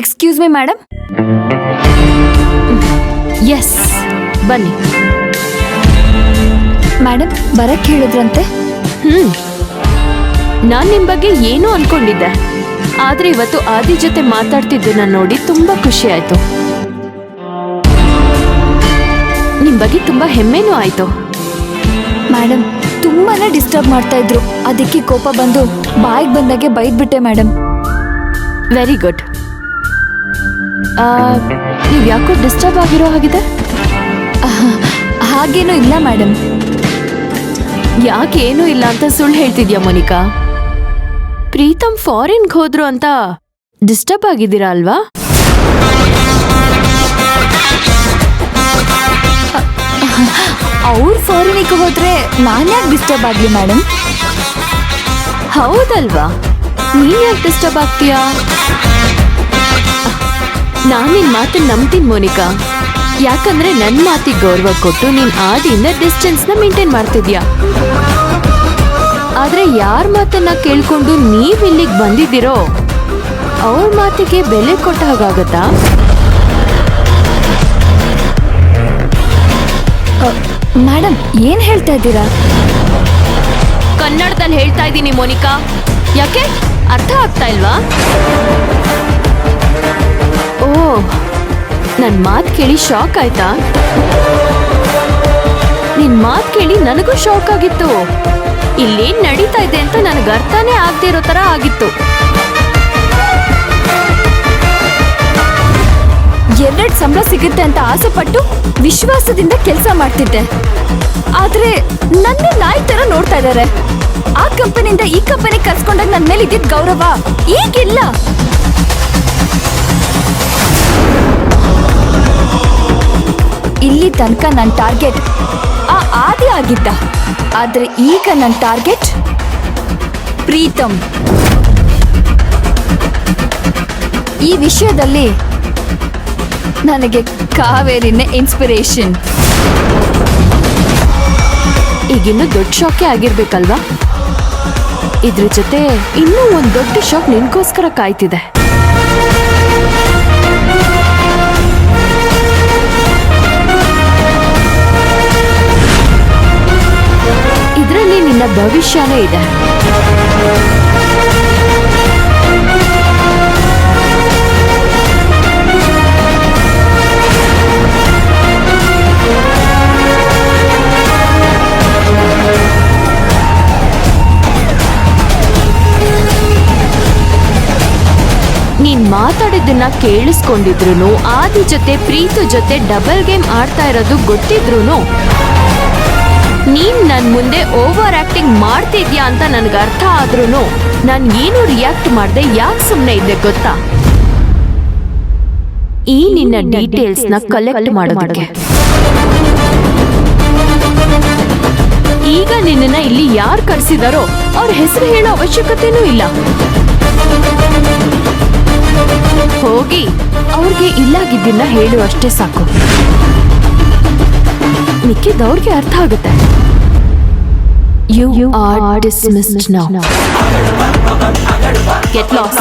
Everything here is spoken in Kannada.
Excuse me madam. ಎಸ್, ಬನ್ನಿ ಮೇಡಮ್, ಬರಕ್ಕೆ ಹೇಳಿದ್ರಂತೆ. ನಾನ್ ನಿಮ್ ಬಗ್ಗೆ ಏನೋ ಅನ್ಕೊಂಡಿದ್ದೆ, ಆದ್ರೆ ಇವತ್ತು ಆದಿ ಜೊತೆ ಮಾತಾಡ್ತಿದ್ದನ್ನ ನೋಡಿ ತುಂಬಾ ಖುಷಿ ಆಯ್ತು. ನಿಮ್ ಬಗ್ಗೆ ತುಂಬಾ ಹೆಮ್ಮೆನೂ ಆಯ್ತು. ಮೇಡಮ್, ತುಂಬಾನೇ ಡಿಸ್ಟರ್ಬ್ ಮಾಡ್ತಾ ಇದ್ರು, ಅದಕ್ಕೆ ಕೋಪ ಬಂದು ಬಾಯಿಗೆ ಬಂದಾಗೆ ಬೈದ್ಬಿಟ್ಟೆ ಮೇಡಮ್. Very good. ನೀವ್ ಯಾಕೋ ಡಿಸ್ಟರ್ಬ್ ಆಗಿರೋ ಹಾಗಿದೆ? ಹಾಗೇನೂ ಇಲ್ಲ ಮೇಡಮ್. ಯಾಕೇನೂ ಇಲ್ಲ ಅಂತ ಸುಳ್ಳು ಹೇಳ್ತಿದ್ಯಾ ಮೋನಿಕಾ? ಪ್ರೀತಮ್ ಫಾರಿನ್ಗೆ ಹೋದ್ರು ಅಂತ ಡಿಸ್ಟರ್ಬ್ ಆಗಿದ್ದೀರಾ ಅಲ್ವಾ? ಅವ್ರು ಫಾರಿನಿಗೆ ಹೋದ್ರೆ ನಾನು ಯಾಕೆ ಡಿಸ್ಟರ್ಬ್ ಆಗ್ಲಿ ಮೇಡಮ್? ಹೌದಲ್ವಾ, ನೀನ್ ಯಾಕೆ ಡಿಸ್ಟರ್ಬ್ ಆಗ್ತೀಯಾ? ನಾನ್ ನಿನ್ ಮಾತನ್ನ ನಂಬ್ತೀನಿ ಮೋನಿಕಾ, ಯಾಕಂದ್ರೆ ನನ್ ಮಾತಿಗೆ ಗೌರವ ಕೊಟ್ಟು ನೀನ್ ಆದಿಯಿಂದ ಡಿಸ್ಟೆನ್ಸ್ ನ ಮೇಂಟೈನ್ ಮಾಡ್ತಿದ್ಯಾ. ಆದ್ರೆ ಯಾರ ಮಾತನ್ನ ಕೇಳ್ಕೊಂಡು ನೀವ್ ಇಲ್ಲಿಗೆ ಬಂದಿದ್ದೀರೋ ಅವ್ರ ಮಾತಿಗೆ ಬೆಲೆ ಕೊಟ್ಟ ಹಾಗಾಗತ್ತಾ? ಮೇಡಮ್, ಏನ್ ಹೇಳ್ತಾ ಇದ್ದೀರಾ? ಕನ್ನಡದಲ್ಲಿ ಹೇಳ್ತಾ ಇದ್ದೀನಿ ಮೋನಿಕಾ, ಯಾಕೆ ಅರ್ಥ ಆಗ್ತಾ ಇಲ್ವಾ? ಓ, ನನ್ ಮಾತ್ ಕೇಳಿ ಶಾಕ್ ಆಯ್ತಾ? ನಿನ್ ಮಾತ್ ಕೇಳಿ ನನಗೂ ಶಾಕ್ ಆಗಿತ್ತು. ಇಲ್ಲೇನ್ ನಡೀತಾ ಇದೆ ಅಂತ ನನಗೆ ಅರ್ಥನೇ ಆಗದೆ ಇರೋ ತರ ಆಗಿತ್ತು. ಎರಡ್ ಸಂಬಳ ಸಿಗುತ್ತೆ ಅಂತ ಆಸೆ ಪಟ್ಟು ವಿಶ್ವಾಸದಿಂದ ಕೆಲಸ ಮಾಡ್ತಿದ್ದೆ, ಆದ್ರೆ ನನ್ನೇ ನಾಯಿ ತರ ನೋಡ್ತಾ ಇದ್ದಾರೆ. ಆ ಕಂಪನಿಯಿಂದ ಈ ಕಂಪನಿ ಕರ್ಸ್ಕೊಂಡಾಗ ನನ್ ಮೇಲೆ ಇದ್ದಿದ್ ಗೌರವ ಈಗಿಲ್ಲ. ಇಲ್ಲಿ ತನಕ ನನ್ನ ಟಾರ್ಗೆಟ್ ಆ ಆದಿ ಆಗಿದ್ದ, ಆದ್ರೆ ಈಗ ನನ್ನ ಟಾರ್ಗೆಟ್ ಪ್ರೀತಮ್. ಈ ವಿಷಯದಲ್ಲಿ ನನಗೆ ಕಾವೇರಿನೇ ಇನ್ಸ್ಪಿರೇಷನ್. ಈಗಿನ್ನು ದೊಡ್ಡ ಶಾಕೇ ಆಗಿರ್ಬೇಕಲ್ವಾ? ಇದ್ರ ಜೊತೆ ಇನ್ನೂ ಒಂದ್ ದೊಡ್ಡ ಶಾಕ್ ನಿನ್ಗೋಸ್ಕರ ಕಾಯ್ತಿದೆ. ಇದ್ರಲ್ಲಿ ನಿನ್ನ ಭವಿಷ್ಯನೇ ಇದೆ. ನೀನ್ ಮಾತಾಡಿದ್ದನ್ನ ಕೇಳಿಸ್ಕೊಂಡಿದ್ರು, ಆದಿ ಜೊತೆ ಪ್ರೀತು ಜೊತೆ ಡಬಲ್ ಗೇಮ್ ಆಡ್ತಾ ಇರೋದು ಗೊತ್ತಿದ್ರು ನೀನ್ ನನ್ ಮುಂದೆ ಓವರ್ ಆಕ್ಟಿಂಗ್ ಮಾಡ್ತಿದ್ಯಾ ಅಂತ ನನ್ಗೆ ಅರ್ಥ ಆದ್ರೂ ನಾನ್ ಏನು ರಿಯಾಕ್ಟ್ ಮಾಡ್ದೆ ಯಾಕೆ ಸುಮ್ನೆ ಇದ್ದೆ ಗೊತ್ತಾ? ಈ ನಿನ್ನ ಡೀಟೇಲ್ಸ್ ನ ಕಲೆಕ್ಟ್ ಮಾಡೋದಕ್ಕೆ. ಈಗ ನಿನ್ನ ಇಲ್ಲಿ ಯಾರು ಕರ್ಸಿದಾರೋ ಅವ್ರ ಹೆಸರು ಹೇಳೋ ಅವಶ್ಯಕತೆನೂ ಇಲ್ಲ. ಹೋಗಿ ಅವ್ರಿಗೆ ಇಲ್ಲಾಗಿದ್ದನ್ನ ಹೇಳು ಅಷ್ಟೇ ಸಾಕು. ಮಿಕ್ಕಿದವ್ರಿಗೆ ಅರ್ಥ ಆಗುತ್ತೆ. You are dismissed now. Get lost.